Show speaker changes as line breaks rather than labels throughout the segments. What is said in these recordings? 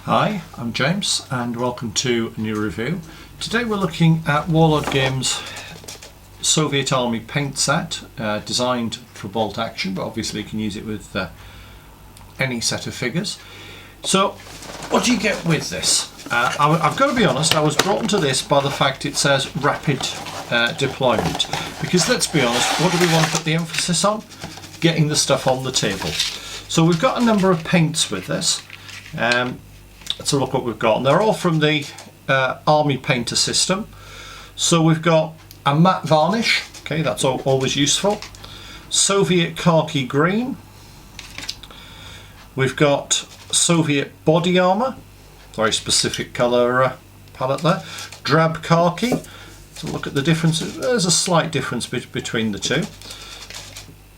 Hi, I'm James and welcome to a new review. Today we're looking at Warlord Games' Soviet Army paint set, designed for bolt action, but obviously you can use it with any set of figures. So what do you get with this? I've got to be honest, I was drawn to this by the fact it says rapid deployment, because let's be honest, what do we want to put the emphasis on? Getting the stuff on the table. So we've got a number of paints with this. Let's have a look what we've got. And they're all from the Army Painter system. So we've got a matte varnish, okay, that's always useful. Soviet khaki green. We've got Soviet body armour, very specific colour palette there. Drab khaki. So look at the differences. There's a slight difference between the two.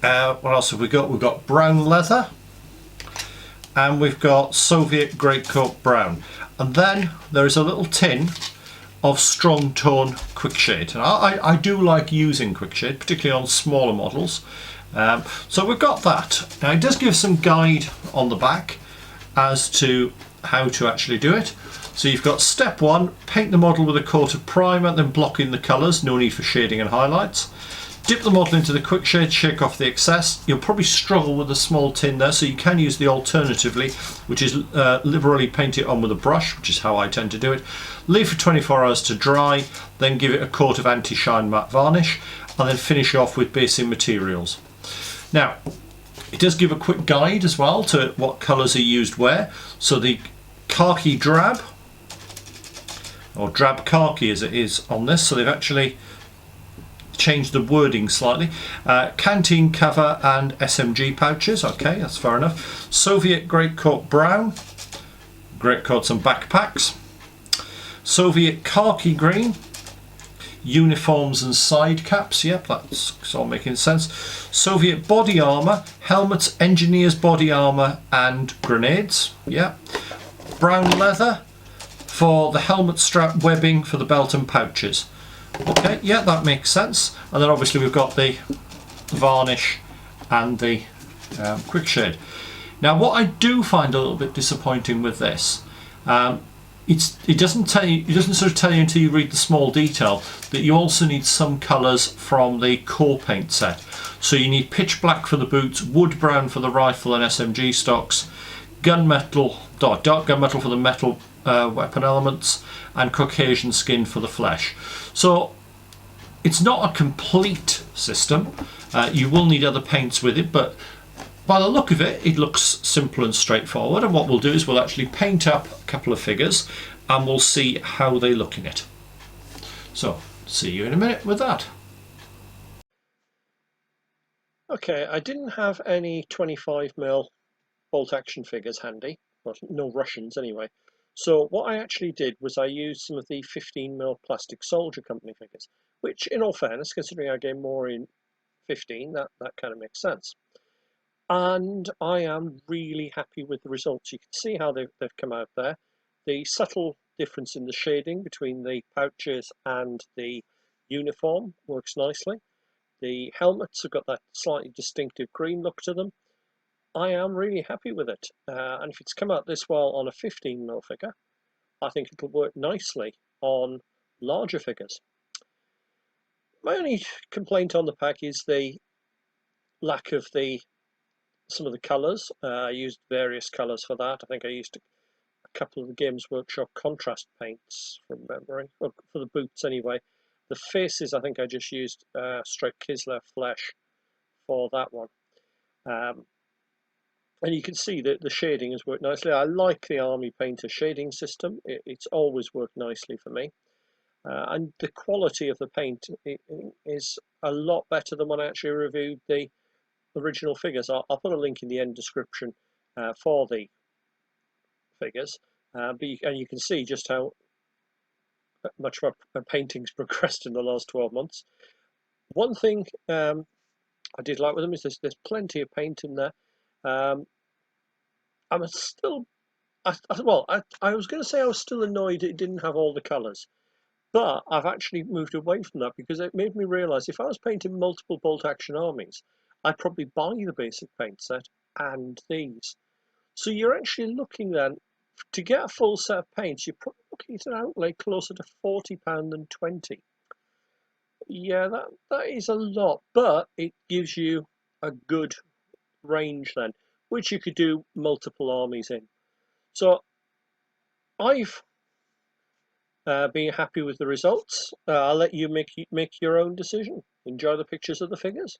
What else have we got? We've got brown leather. And we've got Soviet greatcoat brown, and then there is a little tin of strong tone quick shade, and I do like using quick shade, particularly on smaller models. So we've got that. Now it does give some guide on the back as to how to actually do it. So you've got step one, paint the model with a coat of primer, then block in the colours, no need for shading and highlights. Dip the model into the quick shade, shake off the excess. You'll probably struggle with a small tin there, so you can use the alternatively, which is liberally paint it on with a brush, which is how I tend to do it. Leave for 24 hours to dry, then give it a coat of anti-shine matte varnish, and then finish off with basing materials. Now, it does give a quick guide as well to what colours are used where. So the khaki drab, or drab khaki as it is on this, so they've actually changed the wording slightly. Canteen cover and SMG pouches, okay, that's fair enough. Soviet greatcoat brown, greatcoats and backpacks. Soviet khaki green, uniforms and side caps, yep, that's all making sense. Soviet body armour, helmets, engineers body armour and grenades, yep. Brown leather for the helmet strap, webbing for the belt and pouches. Okay, yeah, that makes sense. And then obviously we've got the varnish and the quick shade. Now what I do find a little bit disappointing with this, it doesn't sort of tell you until you read the small detail that you also need some colours from the core paint set. So you need pitch black for the boots, wood brown for the rifle and SMG stocks, gunmetal, dark gunmetal for the metal weapon elements, and Caucasian skin for the flesh. So it's not a complete system. You will need other paints with it, but by the look of it, it looks simple and straightforward. And what we'll do is we'll actually paint up a couple of figures and we'll see how they look in it. So see you in a minute with that. Okay, I didn't have any 25mm bolt action figures handy, well, no Russians anyway. So what I actually did was I used some of the 15mm plastic soldier company figures, which in all fairness, considering I gained more in 15, that kind of makes sense. And I am really happy with the results. You can see how they've come out there. The subtle difference in the shading between the pouches and the uniform works nicely. The helmets have got that slightly distinctive green look to them. I am really happy with it, and if it's come out this well on a 15mm figure, I think it'll work nicely on larger figures. My only complaint on the pack is the lack of some of the colours. I used various colours for that. I think I used a couple of the Games Workshop contrast paints from memory, or for the boots anyway. The faces, I think I just used straight Kislev flesh for that one. And you can see that the shading has worked nicely. I like the Army Painter shading system. It's always worked nicely for me. And the quality of the paint is a lot better than when I actually reviewed the original figures. I'll put a link in the end description for the figures. And you can see just how much my painting's progressed in the last 12 months. One thing I did like with them is there's plenty of paint in there. I'm still, I was going to say I was still annoyed it didn't have all the colours, but I've actually moved away from that because it made me realise if I was painting multiple bolt action armies, I'd probably buy the basic paint set and these. So you're actually looking then
To get a full set of paints, you're probably looking at an outlay closer to £40 than 20. Yeah, that is a lot, but it gives you a good range then, which you could do multiple armies in. So I've been happy with the results. I'll let you make your own decision. Enjoy the pictures of the figures.